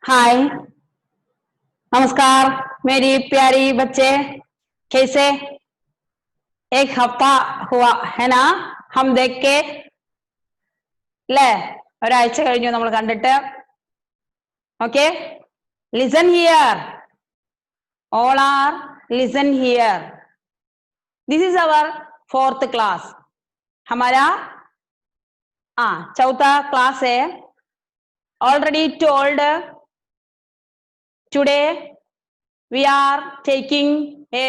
हाय, नमस्कार मेरी प्यारी बच्चे, कैसे? एक हफ्ता हुआ है ना हम देख के ले ഒരാഴ്ച കഴിഞ്ഞു നമ്മൾ കണ്ടിട്ട്. Okay, listen here, all are listen here. This is our 4th class. हमारा चौथा क्लास है. Already told today we are taking a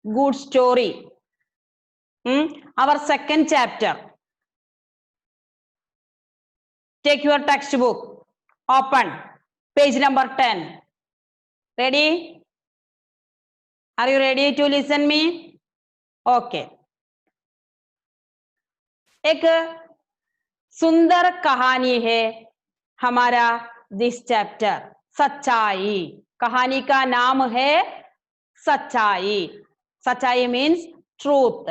good story. Our second chapter. Take your textbook, open page number 10. Ready? Are you ready to listen me? Okay. एक सुंदर कहानी है हमारा this chapter, सच्चाई. कहानी का नाम है सच्चाई. सच्चाई मीन्स ट्रूथ,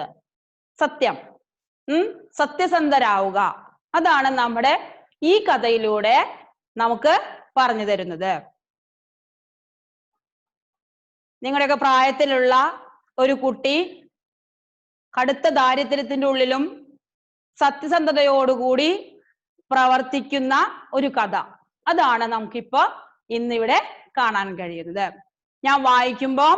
സത്യം. സത്യസന്ധരാവുക, അതാണ് നമ്മുടെ ഈ കഥയിലൂടെ നമുക്ക് പറഞ്ഞു തരുന്നത്. നിങ്ങളുടെയൊക്കെ പ്രായത്തിലുള്ള ഒരു കുട്ടി കടുത്ത ദാരിദ്ര്യത്തിന്റെ ഉള്ളിലും സത്യസന്ധതയോടുകൂടി പ്രവർത്തിക്കുന്ന ഒരു കഥ, അതാണ് നമുക്കിപ്പോ ഇന്നിവിടെ കാണാൻ കഴിയുന്നത്. ഞാൻ വായിക്കുമ്പോൾ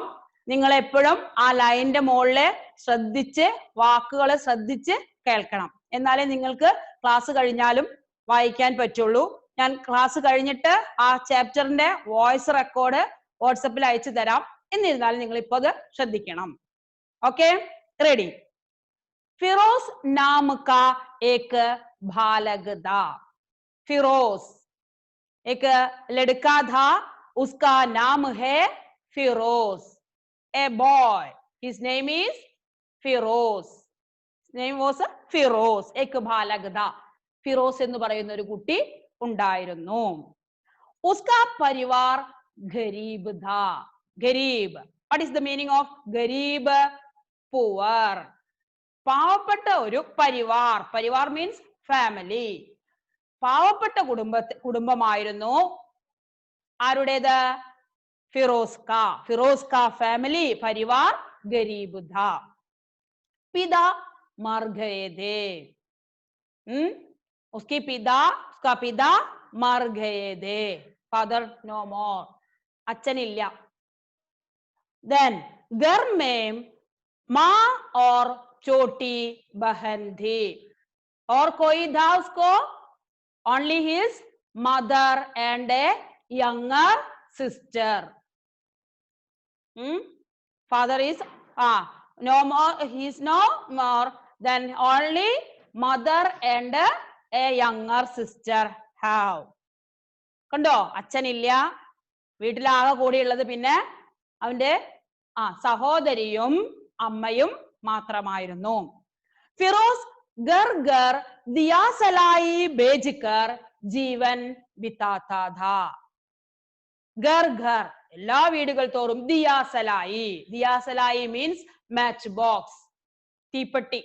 നിങ്ങൾ എപ്പോഴും ആ ലൈനിന്റെ മുകളില് ശ്രദ്ധിച്ച് വാക്കുകൾ ശ്രദ്ധിച്ച് കേൾക്കണം, എന്നാലേ നിങ്ങൾക്ക് ക്ലാസ് കഴിഞ്ഞാലും വായിക്കാൻ പറ്റുള്ളൂ. ഞാൻ ക്ലാസ് കഴിഞ്ഞിട്ട് ആ ചാപ്റ്ററിന്റെ വോയിസ് റെക്കോർഡ് വാട്സപ്പിൽ അയച്ചു തരാം. എന്നിരുന്നാലും നിങ്ങൾ ഇപ്പൊ അത് ശ്രദ്ധിക്കണം. Okay, ready? फिरोज नाम का एक बालक था. फिरोज एक लड़का था, उसका नाम है Firoz. A boy, his name is Firoz. His name was Firoz. एक बालक था. ഫിറോസ് എന്ന് പറയുന്ന ഒരു കുട്ടി ഉണ്ടായിരുന്നു. उसका परिवार गरीब था. गरीब, what is the meaning of गरीब? Poor. പാവപ്പെട്ട ഒരു പരിവാർ. Parivar means family. പാവപ്പെട്ട കുടുംബമായിരുന്നു ആരുടേത്? ഫിറോസ് കാ. ഫിറോസ് കാ ഫാമിലി പരിവാർ ഗരീബ് ഥാ. പിതാ മർ ഗയേ थे. उसका पिता मर गए थे. फादर नो मोर. അച്ഛനില്ല. देन घर में माँ और छोटी बहन थी. और कोई था उसको? Only his mother and A younger sister. Father is no more, he is no more, then only mother and a younger sister have. കണ്ടോ, അച്ഛനില്ല, വീട്ടിലാകെ കൂടിയുള്ളത് പിന്നെ അവന്റെ സഹോദരിയും അമ്മയും മാത്രമായിരുന്നു. ഫിറോസ് घर घर दिया सलाई बेचकर जीवन बिताता था. घर घर, എല്ലാ വീടുകൾ തോറും Diya സലായി. Diya സലായി means match box, തീപ്പെട്ടി.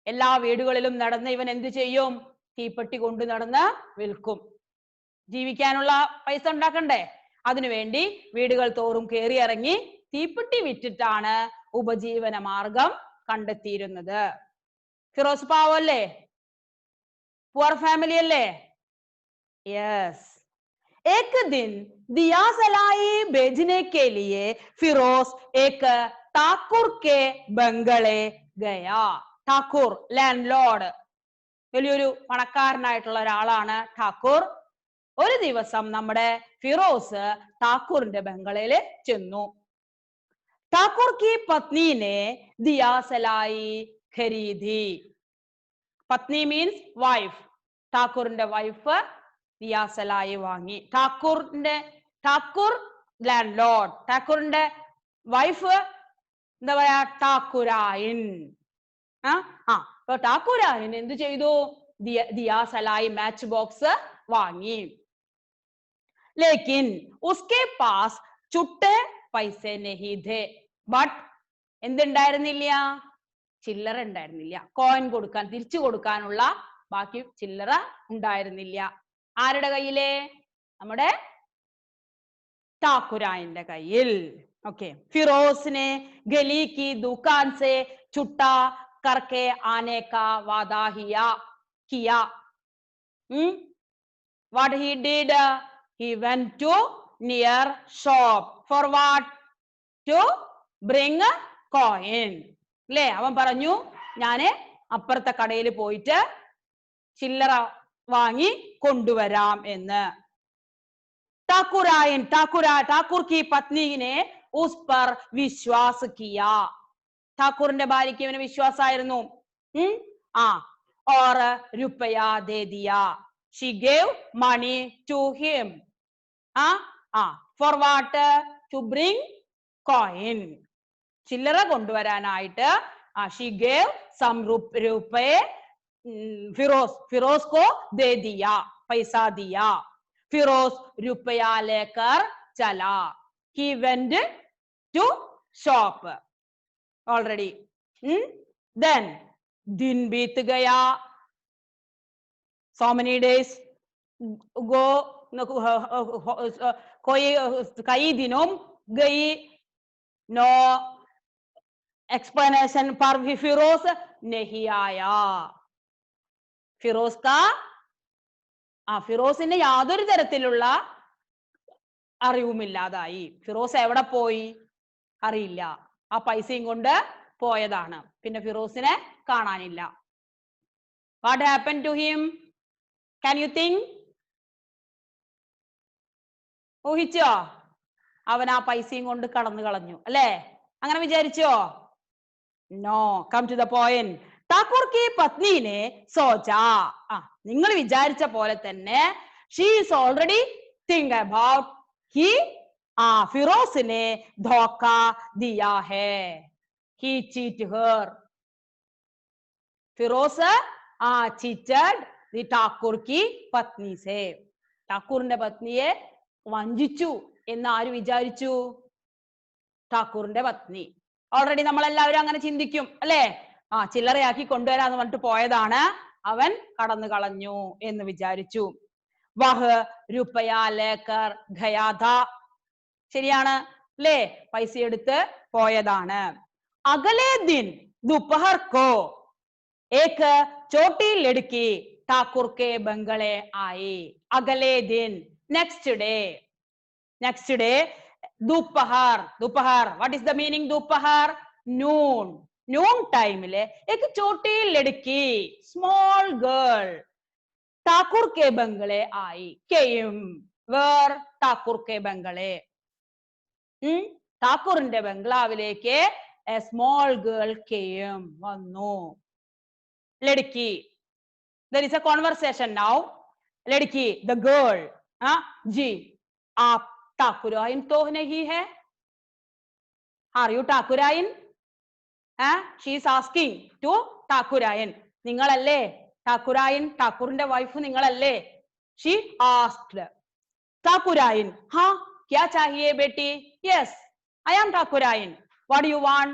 എല്ലാ വീടുകളിലും നടന്ന് ഇവൻ എന്ത് ചെയ്യും? തീപ്പെട്ടി കൊണ്ട് നടന്ന് വിൽക്കും. ജീവിക്കാനുള്ള പൈസ ഉണ്ടാക്കണ്ടേ? അതിനുവേണ്ടി വീടുകൾ തോറും കയറി ഇറങ്ങി തീപ്പെട്ടി വിറ്റിട്ടാണ് ഉപജീവന മാർഗം കണ്ടെത്തിയിരുന്നത്. ഫിറോസ് പാവല്ലേ? പുവർ ഫാമിലി അല്ലേ? യെസ്. एक दिन दिया सलाई बेचने के लिए फिरोज एक ठाकुर के बंगले गया. ठाकुर ലാൻഡ് ലോർഡ്, വലിയൊരു പണക്കാരനായിട്ടുള്ള ഒരാളാണ് ഠാക്കൂർ. ഒരു ദിവസം നമ്മുടെ ഫിറോസ് ഠാക്കൂറിന്റെ ബംഗളയില് ചെന്നു. ठाकुर की पत्नी ने दिया सलाई खरीदी. പത്നി മീൻസ് വൈഫ്. ഠാക്കൂറിന്റെ വൈഫ് ദിയാ സലായി വാങ്ങി. ഠാക്കൂർ ലാൻഡ് ലോർഡ്, ഠാക്കൂറിന്റെ വൈഫ് എന്താ പറയാ? ഠാക്കുരായൻ. അപ്പൊ ഠാക്കുരായൻ എന്ത് ചെയ്തു? ദിയാ സലായി മാച്ച് ബോക്സ് വാങ്ങി. ലേക്കിൻ ഉസ്കെ പാസ് ചുട്ടെ പൈസേ നഹി ഥേ. ബട്ട് എന്തുണ്ടായിരുന്നില്ല? ചില്ലറ ഉണ്ടായിരുന്നില്ല. കോയിൻ കൊടുക്കാൻ, തിരിച്ചു കൊടുക്കാനുള്ള ബാക്കി ചില്ലറ ഉണ്ടായിരുന്നില്ല. ആരുടെ കയ്യിലെ? നമ്മുടെ ठाकुरायന്റെ കയ്യിൽ. ओके, फिरोज ने गली की दुकान से छुट्टा करके आने का वादा किया. What he did? He went to near shop. For what? To bring a coin. അല്ലേ? അവൻ പറഞ്ഞു ഞാന് അപ്പുറത്തെ കടയിൽ പോയിട്ട് ചില്ലറ വാങ്ങി കൊണ്ടുവരാം എന്ന്. ठाकुर की पत्नी ने उस पर विश्वास किया. ठाकुरന്റെ ഭാര്യയ്ക്ക് ഇവന് വിശ്വാസമായിരുന്നു. और रुपया दे दिया. She gave money to him. For what? To bring coin. ചില്ലറ കൊണ്ടുവരാനായിട്ട് she gave some रुपये फिरोज को दे दिया, पैसा दिया. फिरोज रुपया लेकर चला. He went to shop already. Then दिन बीत गया. So many days go. कई दिनों गई. No explanation पर भी फिरोज नहीं आया. ഫിറോസിന് യാതൊരു തരത്തിലുള്ള അറിവുമില്ലാതായി. ഫിറോസ് എവിടെ പോയി അറിയില്ല. ആ പൈസയും കൊണ്ട് പോയതാണ്. പിന്നെ ഫിറോസിനെ കാണാനില്ല. What happened to him? Can you think? ഊഹിച്ചോ? അവൻ ആ പൈസയും കൊണ്ട് കടന്നു കളഞ്ഞു അല്ലേ? അങ്ങനെ വിചാരിച്ചോ? No. Come to the point. Thakur की पत्नी ने सोचा. നിങ്ങൾ വിചാരിച്ച പോലെ തന്നെ she is already think about he ഫിറോസിനെ ധോക്ക Diya hey. He cheat her. Firoz cheated the Thakur की पत्नी से. ഠാക്കൂറിന്റെ പത്നിയെ വഞ്ചിച്ചു എന്ന് ആര് വിചാരിച്ചു? ഠാക്കൂറിന്റെ പത്നി. ഓൾറെഡി നമ്മളെല്ലാവരും അങ്ങനെ ചിന്തിക്കും അല്ലേ? ചില്ലറയാക്കി കൊണ്ടുവരാന്ന് പറഞ്ഞിട്ട് പോയതാണ്, അവൻ കടന്നു കളഞ്ഞു എന്ന് വിചാരിച്ചു. വഹ് രുപയാ ലേക്കർ ഗയാ ഥാ. ശരിയാണ് അല്ലേ? പൈസ എടുത്ത് പോയതാണ്. അഗലേ ദിൻ ദുപഹർ കോ ഏക് ചോട്ടി ലഡ്കി ഠാക്കുർ കെ ബംഗളെ ആയി. അഗലേ ദിൻ നെക്സ്റ്റ് ഡേ दोपहर. what is the meaning दोपहर? noon ടൈമില് एक छोटी लड़की small girl ठाकुर के बंगले आई. came where? ठाकुर के बंगले. ഠാക്കൂറിന്റെ ബംഗ്ലാവിലേക്ക് a small girl came. വന്നു. Ladki. there is a conversation now. लड़की the girl. जी आप ठाकुराइन तो नहीं है? Are you ठाकुराइन? She is asking to ठाकुराइन. നിങ്ങളല്ലേ ठाकुराइन? ഠാക്കൂറിന്റെ വൈഫ് നിങ്ങളല്ലേ? She asked. ठाकुराइन. हाँ क्या चाहिए बेटी? Yes, I am ठाकुराइन. What do you want?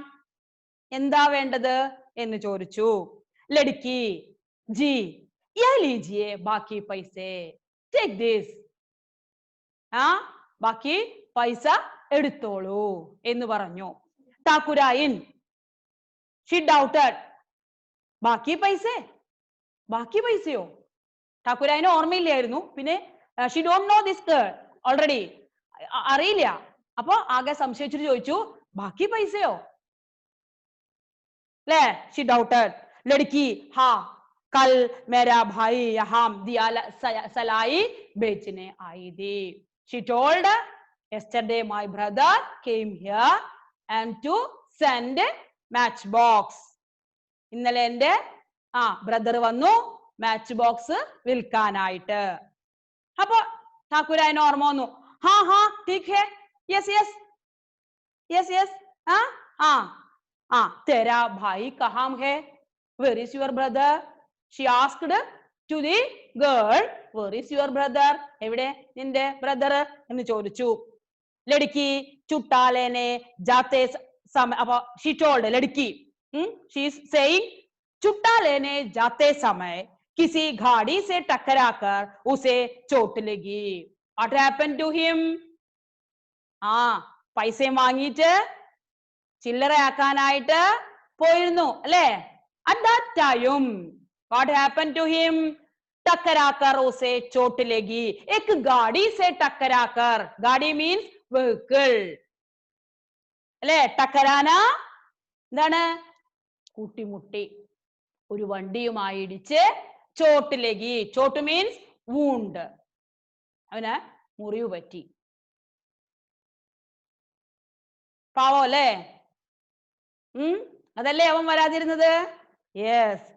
എന്താ വേണ്ടത് എന്ന് ചോദിച്ചു. ലഡ്കി. जी ये लीजिए बाकी पैसे. Take this. ബാക്കി പൈസ എടുത്തോളൂ എന്ന് പറഞ്ഞു. ഠാക്കുരായിൻ. She doubted. ബാക്കി പൈസയോ? ഠാക്കുരായിന് ഓർമ്മയില്ലായിരുന്നു. പിന്നെ she don't know this girl already. അറിയില്ല. അപ്പൊ ആകെ സംശയിച്ചിട്ട് ചോദിച്ചു ബാക്കി പൈസയോ? ല്ലേ? She doubted. ലഡ്കി. हाँ कल मेरा भाई यहाँ दिया सलाई बेचने आई थी. She told, yesterday my brother came here and to send match box. ഇന്നലെ എൻ്റെ ബ്രദർ വന്നു മാച്ച് ബോക്സ് വിൽക്കാനായിട്ട്. അപ്പൊ ഠാക്കുരായിന് ഓർമ്മ വന്നു. ഹാ ठीक है. yes. तेरा भाई कहाँ है? Where is your brother? She asked to the girl, where is your brother? എവിടെ നിന്റെ ബ്രദർ എന്ന് ചോദിച്ചു. ലഡ്കി ചുട്ടാ ലേനെ ജാത്തെ സമയ. അപ്പൊ she told Ladki. she is saying चुट्टा लेने जाते समय किसी गाड़ी से टकराकर उसे चोट लगी. What happened to him? ആ പൈസയും വാങ്ങിയിട്ട് ചില്ലറയാക്കാനായിട്ട് പോയിരുന്നു അല്ലേ? At that time, what happened to him? टकराकर उसे चोट लगी. एक गाड़ी से टकराकर, गाड़ी means vehicle, അല്ലേ? ടക്കരാന എന്താണ്? കൂട്ടിമുട്ടി, ഒരു വണ്ടിയുമായി ഇടിച്ച് ചോട്ട് ലഗി. ചോട്ട് മീൻസ് വൂണ്ട്, അവന് മുറിവ് പറ്റി. പാവം അല്ലേ? അതല്ലേ അവൻ വരാതിരുന്നത്? യെസ്.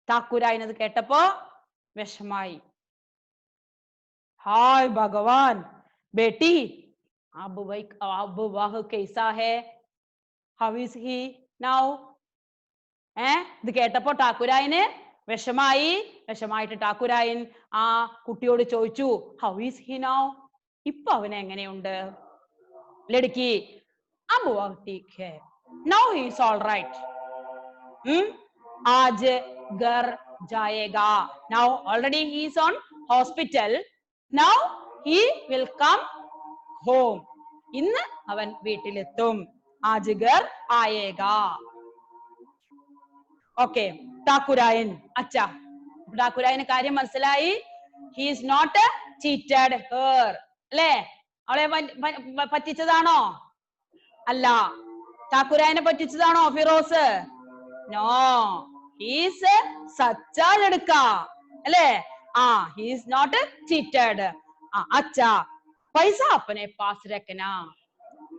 താക്കൂരായിനത് കേട്ടപ്പോ വിഷമായി. ഹായ് ഭഗവാൻ, ബേട്ടി अब वह कैसा है? How is he now? ഇത് കേട്ടപ്പോ ഠാക്കുരായന് വിഷമായി. വിഷമായിട്ട് ഠാക്കുരായൻ ആ കുട്ടിയോട് ചോദിച്ചു, ഹൗ ഈസ് ഹി നൗ? ഇപ്പൊ അവന് എങ്ങനെയുണ്ട്? ലഡ്കി अब वह ठीक है. Now he is all right. आज घर जाएगा. Now already he is on hospital. Now he will come home. ഇന്ന് അവൻ വീട്ടിലെത്തും. आज घर आएगा. Okay. ഠാക്കുരായൻ അച്ഛാ, ഠാക്കുരായന് കാര്യം മനസ്സിലായി. he is not cheated her. അല്ലേ? അവളെ പറ്റിച്ചതാണോ? അല്ല. ഠാക്കുരായനെ പറ്റിച്ചതാണോ ഫിറോസ്? നോ, he is സച്ചാ ലഡ്ക അല്ലേ? he is not cheated. അച്ഛാ, പൈസ अपने पास रखना.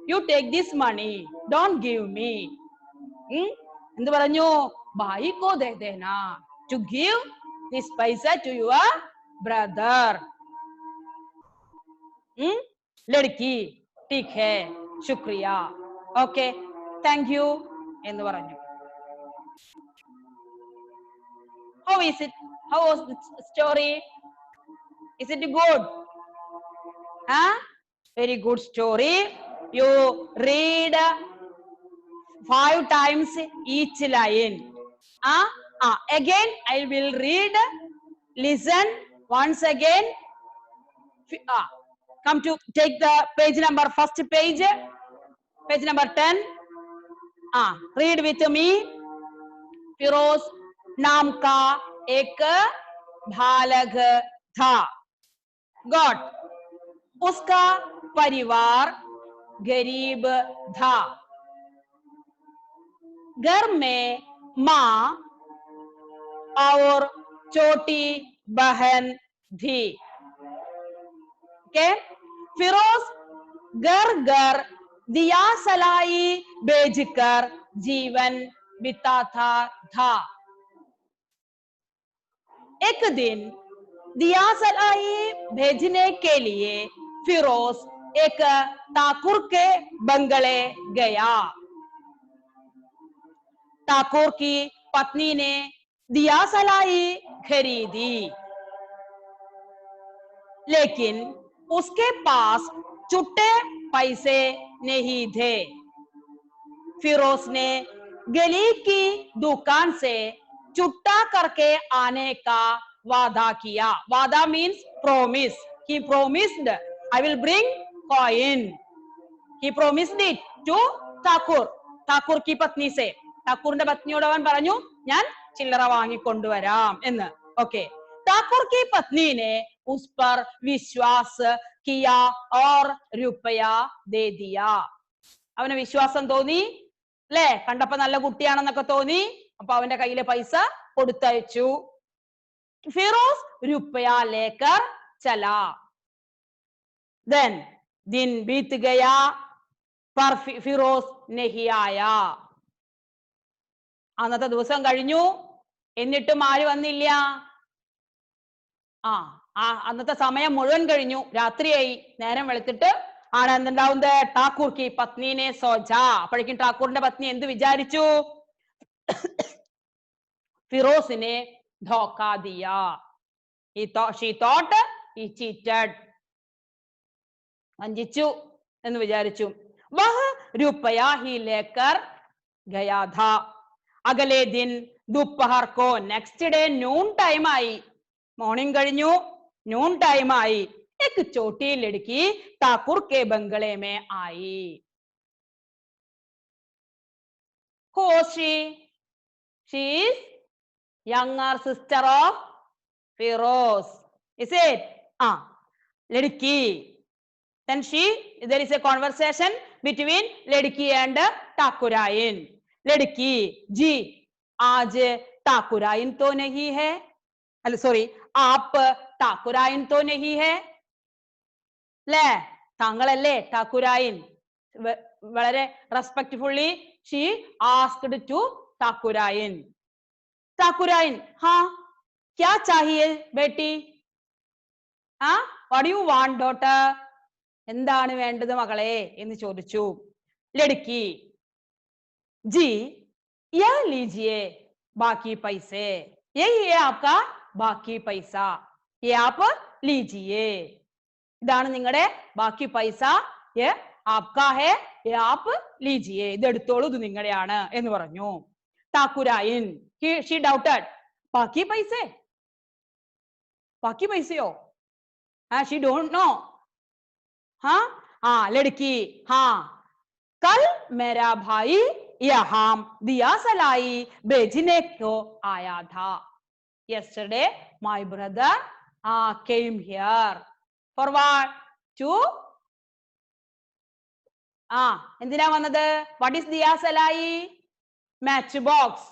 you take this money, don't give me. എന്ത് പറഞ്ഞു? ഭായി കോ ദേ Dena. to give this paisa to your brother. Ladki ठीक है, ശുക്രിയ, okay, thank you എന്ന് പറഞ്ഞു. How is it? How was the story? Is it good? Very good story. You read 5 times each line. Again I will read. Listen once again. Come to take the page number, first page number 10. read with me. Firoz नाम का एक बालक था. God, उसका परिवार गरीब था. घर में माँ और छोटी बहन थी. okay? फिरोज घर घर दिया सलाई बेचकर जीवन बिताता था. एक दिन दिया सलाई भेजने के लिए फिरोज एक ठाकुर के बंगले गया. ठाकुर की पत्नी ने दिया सलाई खरीदी, लेकिन उसके पास छुट्टे पैसे नहीं थे. फिरोज ने गली की दुकान से छुट्टा करके आने का वादा किया. वादा means promise. He promised, I will bring coin. He promised it to Thakur. Thakur की पत्नी से. ठाकुറിന്റെ പത്നിയോട് അവൻ പറഞ്ഞു, ഞാൻ ചില്ലറ വാങ്ങിക്കൊണ്ടുവരാം എന്ന്. ഓക്കെ. ठाकुर की पत्नी ने उस पर विश्वास किया और रुपया दे दिया. അവന് വിശ്വാസം തോന്നി അല്ലേ? കണ്ടപ്പോ നല്ല കുട്ടിയാണെന്നൊക്കെ തോന്നി. അപ്പൊ അവന്റെ കയ്യിലെ പൈസ കൊടുത്തയച്ചു. ഫിറോസ് रुपया लेकर चला. then दिन बीत गया पर ഫിറോസ് नहीं आया. അന്നത്തെ ദിവസം കഴിഞ്ഞു, എന്നിട്ടും ആര് വന്നില്ല? അന്നത്തെ സമയം മുഴുവൻ കഴിഞ്ഞു, രാത്രിയായി. നേരം വെളുത്തിട്ട് ആണ് എന്തുണ്ടാവുന്നത്? ഠാക്കൂർ കി പത്നിനെ സോജാ. അപ്പോഴേക്കും ഠാക്കൂറിന്റെ പത്നി എന്ത് വിചാരിച്ചു? ഫിറോസിനെ ധോക്കാ Diya. she thought he cheated. വഞ്ചിച്ചു എന്ന് വിചാരിച്ചു. വഹ रुपया ही लेकर गया था. अगले दिन दोपहर को, നെക്സ്റ്റ് ഡേ നൂൺ ടൈം ആയി. മോർണിംഗ് കഴിഞ്ഞു, നൂൺ ടൈം ആയി. एक छोटी लड़की ठाकुर के बंगले में आई. Who was she? She is younger sister of Firoz. Is it? Ladki. Then there is a conversation between Ladki and Thakurain. Ladki, ji, आज ठाकुराइन तो नहीं है. हेलो सॉरी, आप ठाकुराइन तो नहीं है. ല്ലേ, താങ്കളല്ലേ ഠാക്കുരായിൻ. വളരെ റെസ്പെക്ട്ഫുള്ളി ഷീ ആസ്ക്ഡ് ടു ഠാക്കുരായിൻ. ഠാക്കുരായിൻ, हाँ क्या चाहिए बेटी? what do you want daughter? എന്താണ് വേണ്ടത് മകളെ എന്ന് ചോദിച്ചു. ലड़की, जी यह लीजिए बाकी पैसे. यही है आपका बाकी पैसा. ये आप लीजिए. ഇതാണ് നിങ്ങളുടെ ബാക്കി പൈസ. ये आपका है, ये आप लीजिए. ഇത് എടുത്തോളൂ, ഇത് നിങ്ങളുടെയാണ് എന്ന് പറഞ്ഞു. ഠാക്കുരായിൻ, she doubted. ബാക്കി പൈസേ? ബാക്കി പൈസയോ? she don't know. लड़की, हाँ कल मेरा भाई यहाँ दिया सलाई बेचने को आया था. Yesterday my brother came here. For what? To എന്തിനാ വന്നത്? What is Diya സലായി? Match box.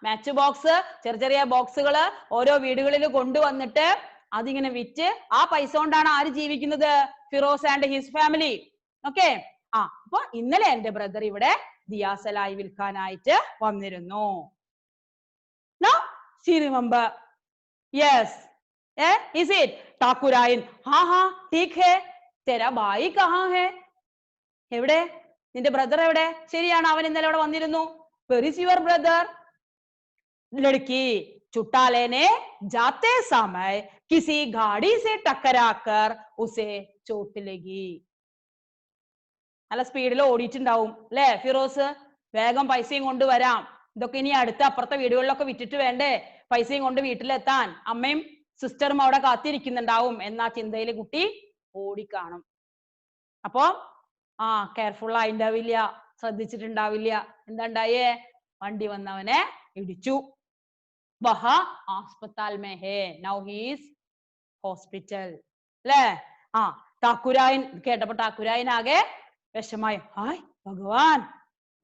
Match box, ചെറിയ ചെറിയ ബോക്സുകള് ഓരോ വീടുകളിൽ കൊണ്ടുവന്നിട്ട് അതിങ്ങനെ വിറ്റ് ആ പൈസ കൊണ്ടാണ് ആര് ജീവിക്കുന്നത്? Firoz and his family. Okay. അപ്പൊ ഇന്നലെ എന്റെ ബ്രദർ ഇവിടെ ദിയാസലായി വിൽക്കാനായിട്ട് വന്നിരുന്നു. Now she remember. Yes. Is it? ഠാക്കുരായിൻ, हाँ ठीक है. तेरा भाई कहाँ है? എവിടെ? നിന്റെ ബ്രദർ എവിടെ? ശരിയാണ്, അവൻ ഇന്നലെ അവിടെ വന്നിരുന്നു. Where is your brother? लड़की, चुटाले ने जाते समय किसी गाड़ी से टकराकर उसे चोट लगी. നല്ല സ്പീഡിൽ ഓടിയിട്ടുണ്ടാവും അല്ലേ ഫിറോസ്? വേഗം പൈസയും കൊണ്ട് വരാം. ഇതൊക്കെ ഇനി അടുത്ത അപ്പുറത്തെ വീടുകളിലൊക്കെ വിറ്റിട്ട് വേണ്ടേ പൈസയും കൊണ്ട് വീട്ടിലെത്താൻ. അമ്മയും സിസ്റ്ററും അവിടെ കാത്തിരിക്കുന്നുണ്ടാവും എന്ന ചിന്തയിൽ കുട്ടി ഓടിക്കാണും. അപ്പൊ കെയർഫുൾ ആയിണ്ടാവില്ല, ശ്രദ്ധിച്ചിട്ടുണ്ടാവില്ല. എന്താ ഉണ്ടായേ? വണ്ടി വന്നവനെ ഇടിച്ചു. വഹ ആസ്പത്താൽ മേ ഹേ. Now he is hospital. അല്ലേ? ഠാക്കുരായിൻ കേട്ടപ്പോ ഠാക്കുരായിൻ ആകെ വിഷമായി. ഹായ് ഭഗവാൻ,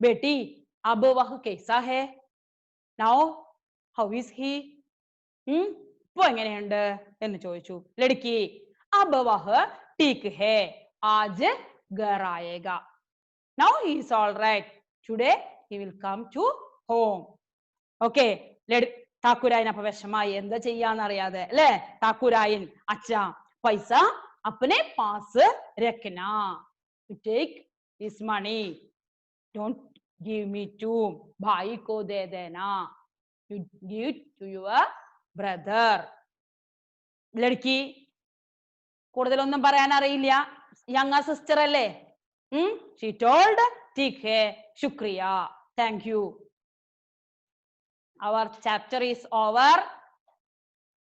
ബേട്ടി അബ് വഹ് കൈസാ ഹേ? Now how is he? ഇപ്പൊ എങ്ങനെയുണ്ട് എന്ന് ചോദിച്ചു. ലड़की, अब वह ठीक है, आज घर आएगा. Now he is all right. Today he will come to home. Okay. ഠാക്കുരായിൻ അപ്പൊ വിഷമായി, എന്താ ചെയ്യാന്നറിയാതെ അല്ലേ? ഠാക്കുരായിൻ, അച്ഛാ പൈസ अपने पास रखना. You take this money. Don't give me to भाई को दे देना. You give to your brother. ലड़की, കൂടുതലൊന്നും പറയാൻ അറിയില്ല, യങ്ങർ സിസ്റ്റർ അല്ലേ. She told, ठीक है, शुक्रिया, thank you. Our chapter is over.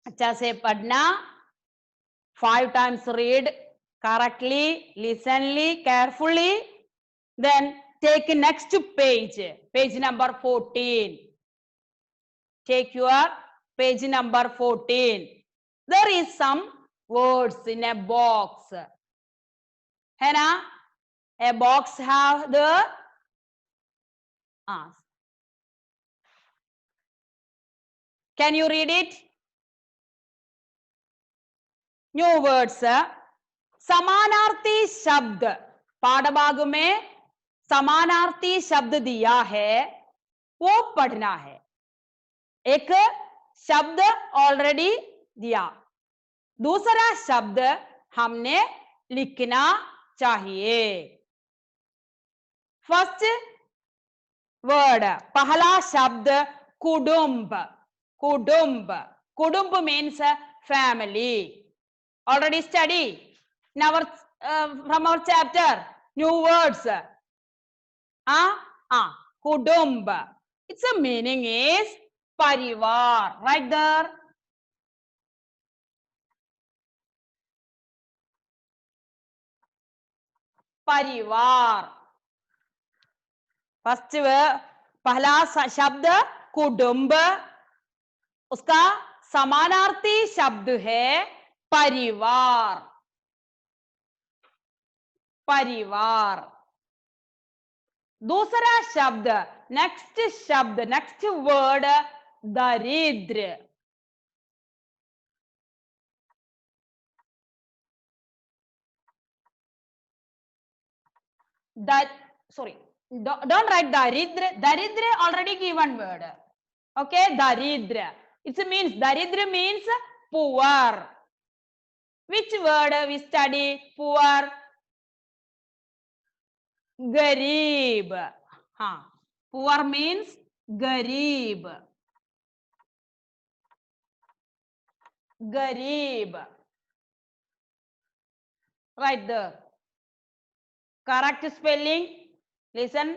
अच्छा से पढ़ना, 5 times read correctly, listenly, carefully. Then take next page, page number 14. Take your page number 14. There is some words in a box. है ना? A box have the can you read it? New words. समानार्थी शब्द, पाठभाग में समानार्थी शब्द दिया है, वो पढ़ना है. एक शब्द ऑलरेडी दिया, दूसरा शब्द हमने लिखना चाहिए. फर्स्ट वर्ड, पहला शब्द कुटुंब. कुटुंब, कुटुंब means family. Already study in our from our chapter new words. कुटुंब, its meaning is parivar, right there. परिवार। फर्स्ट पहला शब्द कुटुंब, उसका समानार्थी शब्द है परिवार। परिवार। दूसरा शब्द, नेक्स्ट वर्ड दरिद्र। Sorry, don't write daridra. Daridra already given word. Okay, daridra. It means daridra means poor. Which word we study? Poor. Garib. Poor means garib. Garib. Write the correct spelling. Listen.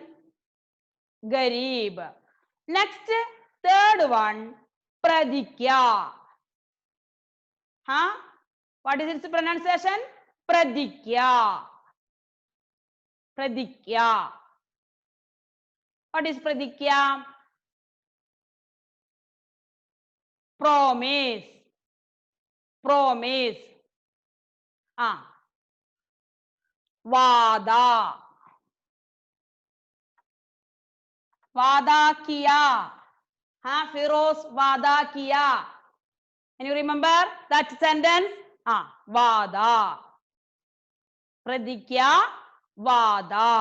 Garib. Next, third one, pradikya. What is its pronunciation? Pradikya. Pradikya. What is pradikya? Promise. Promise. वादा। वादा किया। फिरोज वादा किया। Can you remember that sentence? वादा। प्रतिज्ञा, वादा।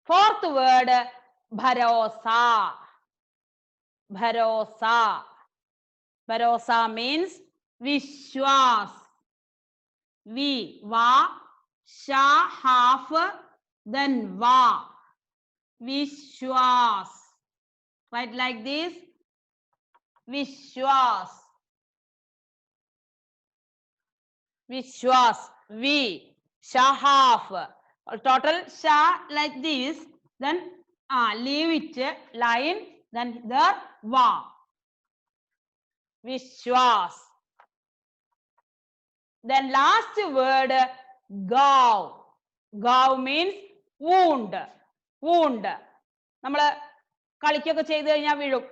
Fourth word भरोसा। भरोसा। भरोसा means विश्वास। Va, sha, half, then va. Vishwas. Write like this. Vishwas. Vishwas. V, sha, half. Total sha like this. Then leave it line. Then the va. Vishwas. Then last word gav. Gav means wound. Wound. നമ്മൾ കളിക്കൊക്കെ ചെയ്ത് കഴിഞ്ഞാൽ വീഴും.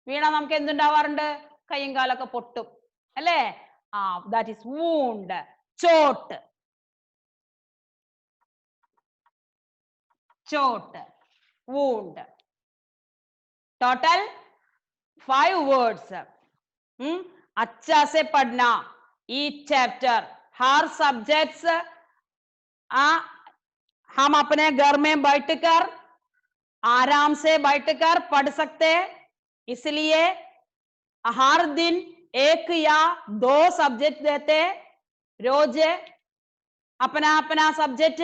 വീണാൽ നമുക്ക് എന്തുണ്ടാവാറുണ്ട്? കയ്യും കാലൊക്കെ പൊട്ടും അല്ലേ? that is wound. ചോട്ട്. ചോട്ട്. wound. Total 5 words. अच्छा से पढ़ना each chapter. हर subjects हम अपने घर में बैठकर आराम से बैठकर पढ़ सकते हैं, इसलिए हर दिन 1 या 2 सब्जेक्ट देते हैं। रोज अपना अपना सब्जेक्ट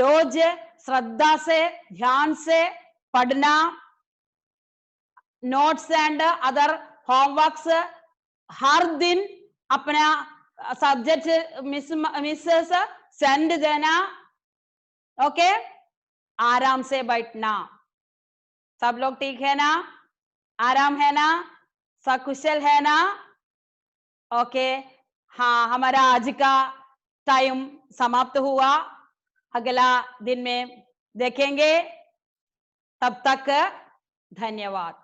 रोज श्रद्धा से ध्यान से पढ़ना। नोट्स एंड अदर होमवर्क्स हर दिन अपना सब्जेक्ट मिसेस सेंड देना। ओके, आराम से बैठना। सब लोग ठीक है ना? आराम है ना? सकुशल है ना? ओके, हमारा आज का टाइम समाप्त हुआ। अगला दिन में देखेंगे। तब तक धन्यवाद।